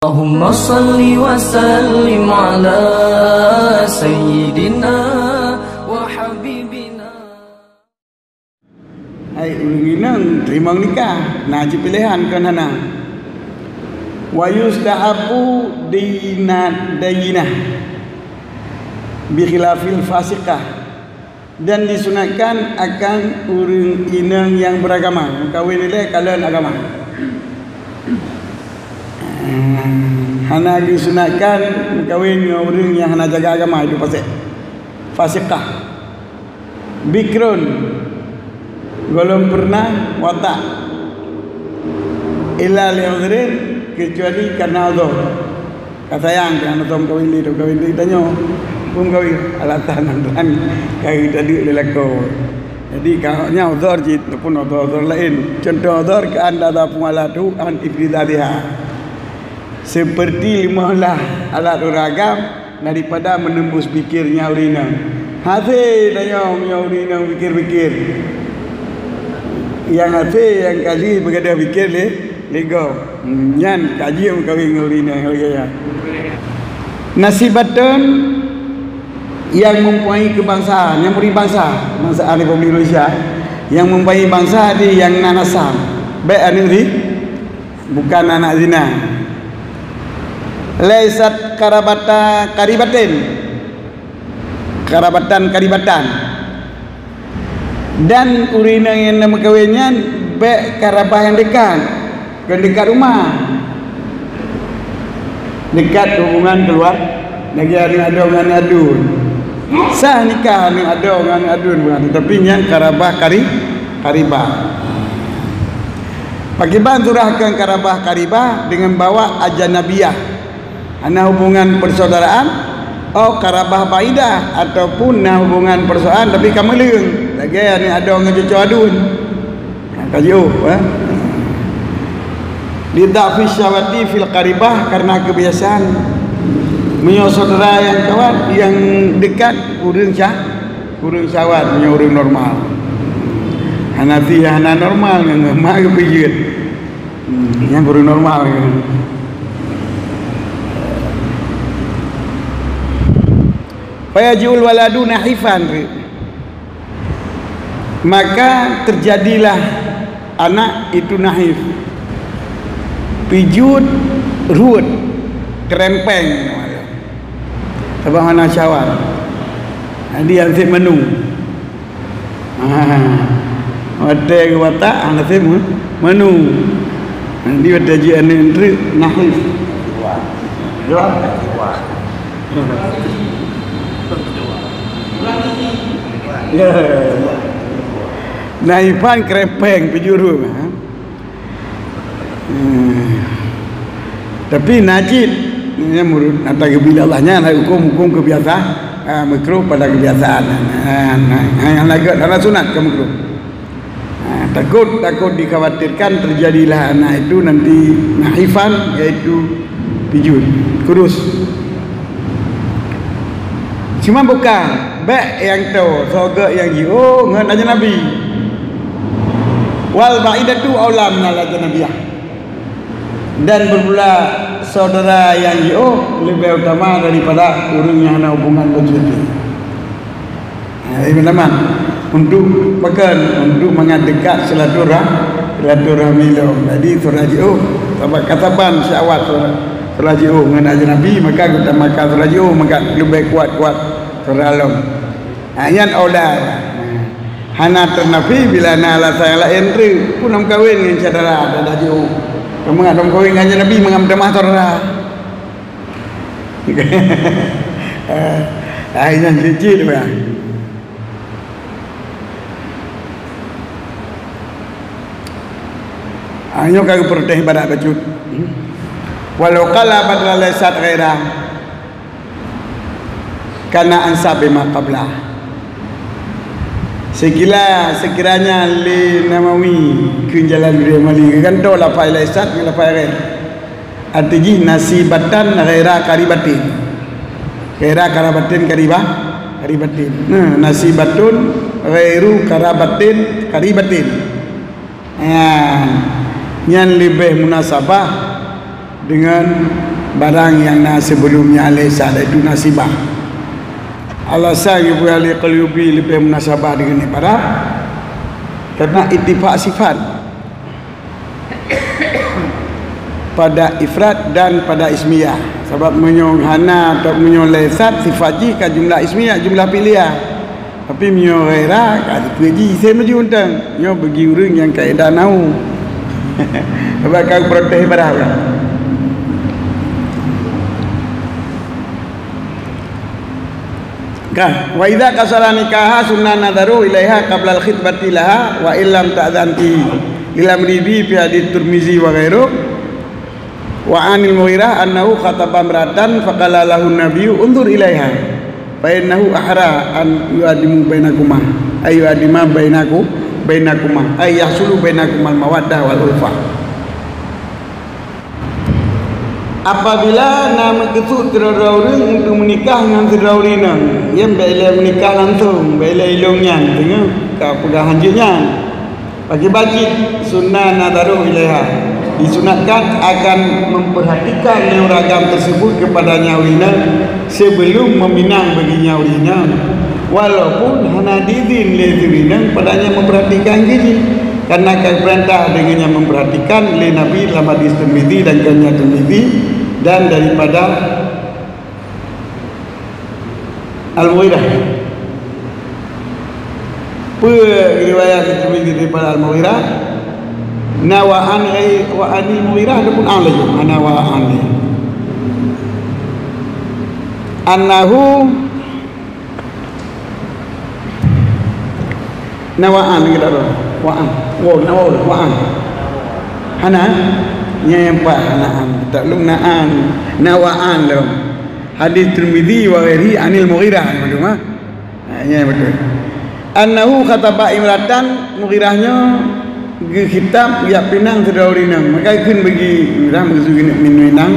Allahumma salli wa sallim ala sayyidina wa habibina. Hai ulinang terima nikah najib pilihan kan hana. Wa yustahabu dayinah bi khilafil fasiqah, dan disunatkan akan urang inang yang beragama kawin ile kalian agama. Hana disunatkan kawin dengan orang yang hana jaga agama itu pasal fasiqah. Bikrun belum pernah watak illa li'udhrin, kecuali karena uzur. Kata yang kan tom kawin itu tanya pun kawin alatan dan kawin tadi lelako. Jadi kalau uzur itu pun uzur lain. Contoh uzur ke anda ada pengalatu an ifridadiha, seperti 15 alat ragam daripada menembus pikirnya urina. Hati tanya urina pikir-pikir. Yang hati yang kaji berkata fikir lego. Nyan kaji yang kawin urina ya. Nasibatun yang mempunyai kebangsaan, yang berbangsa, bangsa Republik Indonesia, yang mempunyai bangsa di yang nanasam. Baik anak di bukan anak zina. Laisat karabatan dan urina yang nama kawinnya baik karabah yang dekat rumah, dekat hubungan keluar lagi ada dengan adun sah nikah dengan ada dengan adun bukan, tetapi yang karabah karibah pakai banturahkan karabah karibah dengan bawa ajanabiyah, ana hubungan persaudaraan atau karabah baidah, ataupun na hubungan persaudaraan tapi kamu leung lagi ni ada orang cucu adun kajiu lidha fi syawati fil qaribah, karena kebiasaan menyosaudara yang kawan yang dekat urang syawat punya urang normal. Hanafi hana normal yang mak kepijit yang urang normal fayajul waladu nahifan, maka terjadilah anak itu nahif, pijut ruwet kerempeng sebab anak syawal dia ansip menu hotel watak ansip menu dia ada jian entry nahif ya naifan krepeng pijuru tapi najib ini menurut atas kebilallahnya hukum kebiasaan makruh pada kebiasaan yang lagi adalah sunat ke makruh. Takut dikhawatirkan terjadilah anak itu nanti naifan, yaitu pijut kurus. Cuma bukan baik yang tahu soga yang ngan aja Nabi wal ba'idatu aulam nal ajnabiyah, dan berpula saudara yang lebih utama daripada orang yang ada hubungan berjudi. Teman-teman, untuk mengadekat silaturahmi lo. Jadi surajiu sebab katapan syawat surajiu dengan ajnabi, maka kita makan surajiu maka lebih kuat teralom. Yang aulad hana ternafi bila nala saya lain tu pun nam kawin dengan saudara ada jauh. Kamu nak nam kawin dengan Nabi mengamdamah saudara. Yang cici tu ya. Ayo kau protes pada bacut. Walau kala badal laisat ghaira kana ansab bima qabla. Sekiranya li namawi kunjalan dia mali kan to la fa laisat la fa ghair. Artinya nasibatan ghaira karibatin. Ghaira karabatin karibatin. Nasibatun ghairu karabatin karibatin. Yang lebih munasabah dengan barang yang sebelumnya laysa, itu nasibah. Alasan ibu ahli qalyubi lebih munasabah dengan ini karena ittifaq sifat pada ifrad dan pada ismiyah. Sebab menyong hana atau menyong laysat sifat ji ka jumlah ismiyah, jumlah pilihan. Tapi menyong ghaira ka ji saya maju untang. Nyo bagi orang yang kaedah nau. Sebab kau protes barang. Kan wa idza kasara nikaha sunnah nadaru ilaiha qabla al-khitbati laha wa illam ta'dhanti ila mribi fi hadits Tirmizi wa ghairu wa anil Mughirah annahu khataba imratan faqala lahu an-nabiyyu unzur ilaiha fa innahu ahra an yuadimu bainakuma ay yuadima bainakuma ay yahsulu bainakumal mawaddah wal ulfah. Apabila nama ketut terauri untuk menikah dengan terauri nang, yang bila menikah langsung, bila ilungnya, tengok kau pegang hanjurnya. Bagi-bagi sunnah nadaru ilaiha, disunatkan akan memperhatikan leuragam tersebut kepada nyaurina sebelum meminang bagi nyaurina. Walaupun hana didin lezurina padanya memperhatikan gini, karena kau perintah dengannya memperhatikan le Nabi dalam hadis Tirmizi dan kanya Tirmizi dan daripada Al-Mughirah. Riwayat Tirmizi daripada Al-Mughirah nawa'an wa anil Mughirah pun alaihi nawa'an annahu nawa'an kita tahu wa'an hana nyempa hanaan tak lunaan nawa'an lo hadis Tirmizi wa ghairi anil Mughirah betul mah nya betul annahu khataba imratan Mughirahnya ge kitab ya pinang terdaurinang maka keun bagi Mughirah mengsugi minang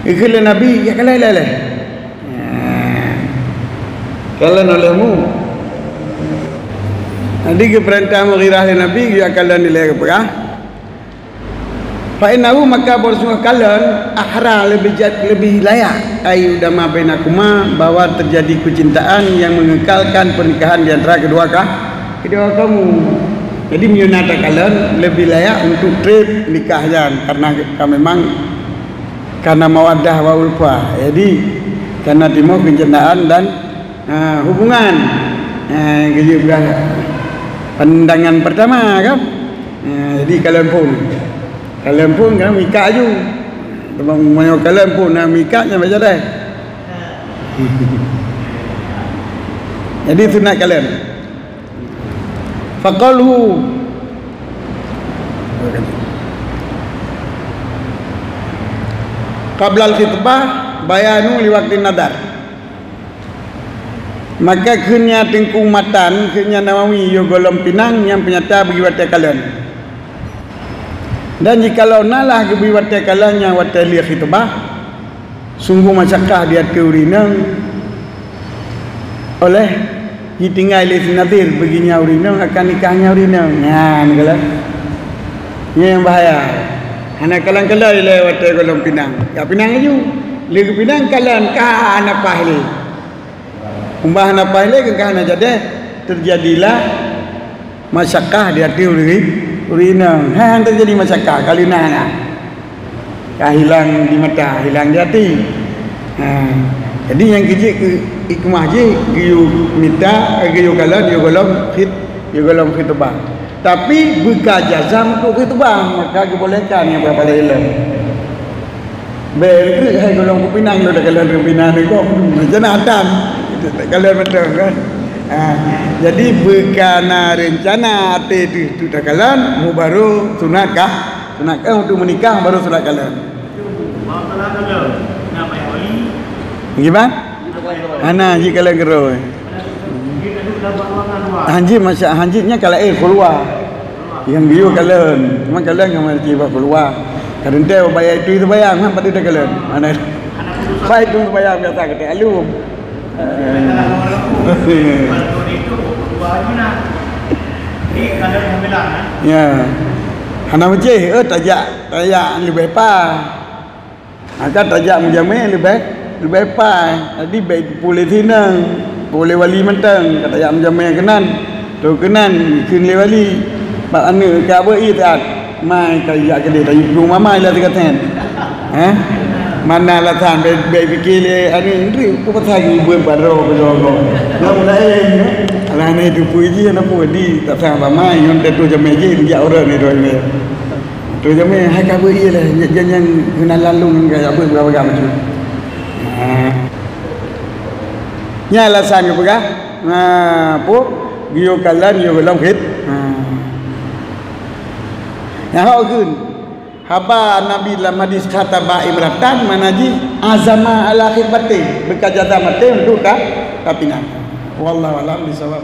ikhle Nabi ya kalai lele kalau olehmu nanti ke perintah Mughirah oleh Nabi dia akan nilai apa? Fa innahu maka bersungguh kalian ahra lebih layak ayu dama bainakuma bahwa terjadi kecintaan yang mengekalkan pernikahan di antara kedua kamu. Jadi menyunatkan kalian lebih layak untuk trip nikahnya karena memang karena mawaddah wa ulfah. Jadi karena timo kecintaan dan hubungan. Juga pandangan pertama kan. Jadi kalian pun kan mikak je. Teman kalian pun nak mikaknya macam dah. Jadi sunat kalian. Faqalu qabla al-khitbah bayanu li waqtin nadar. Maka kenya tengku matan kenya Nawawi yo golom pinang yang penyata bagi watai kalian. Dan jikalau nalah gebi watai kalian yang watai li khitbah sungguh masyakah dia teurina oleh ditinggal li nadir baginya urina akan nikahnya urina. Nah negala. Ini yang bahaya. Anak kalian le watai golom pinang. Ya pinang aja. Li pinang kalian ka anak pahli. Umbah na pahle ke kana jadi terjadilah masyakah di hati urina. Terjadi masyakah kali nah. Hilang di mata, hilang di hati. Jadi yang kecil ikmah je giyu minta giyu kalan giyu golong khitbah. Tapi buka jazam untuk khitbah maka dibolehkan yang berapa hilang. Berke hai golong kupinang lo dak kalan kupinang ni kok macam atam. Kalian betul kan? Jadi berkana rencana itu dah kalian mau baru sunat kah? Sunat kah untuk menikah baru sunat kalian? Gimana? Ana haji kalian geroi. Haji masa hajinya kalau keluar. Yang biu kalian, cuma kalian yang mesti keluar. Kadang tu bayar itu bayar, mana pada kalian? Mana? Baik tu bayar biasa kita alum. Ya. Hana macam tajak lebih pa. Kata tajak menjamin lebih pai. Jadi baik boleh tinang, boleh wali mentang. Kata tajak menjamin kenan, tu kenan kun le wali. Pak anu ka apa tak mai tajak ke dia tajak rumah mai lah kata. Mana lah tan baik fikir le anu ni ku pasal buat baro bejogo. Namun lain ala ni tu puji na puji tak sang mai yon tu jamin je dia orang ni doi ni. Tu jamin hai ka bui lah jangan kena lalu enggak apa berapa macam. Ni alasan ke pegah? Pu gio kalan yo belum hit. Yang hau kun haba Nabi lama diskata ba imratan manaji azama ala khibati berkajata mate untuk tak tapi nak wallahu alam bisawab.